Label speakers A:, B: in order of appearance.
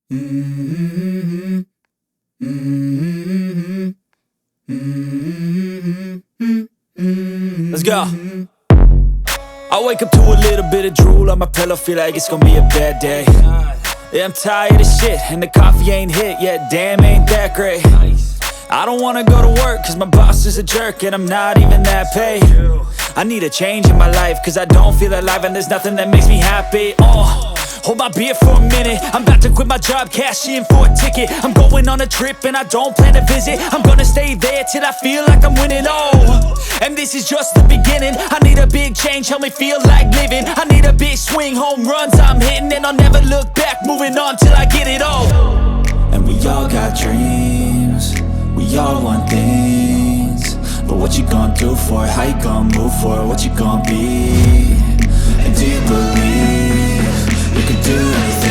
A: Mm-hmm. Mm-hmm. Mm-hmm. Let's go. I wake up to a little bit of drool on my pillow, feel like it's gonna be a bad day. Yeah, I'm tired of shit, and the coffee ain't hit yet, damn, ain't that great. I don't wanna go to work, cause my boss is a jerk, and I'm not even that paid. I need a change in my life, cause I don't feel alive, and there's nothing that makes me happy. Hold my beer for a minute, I'm about to quit my job, cash in for a ticket. I'm going on a trip and I don't plan to visit. I'm gonna stay there till I feel like I'm winning, and this is just the beginning. I need a big change, help me feel like living. I need a big swing, home runs I'm hitting, and I'll never look back, moving on till I get it all. And we all got dreams, we all want things, but what you gonna do for it? How you gonna move for it? What you gonna be? And do you believe you can do anything?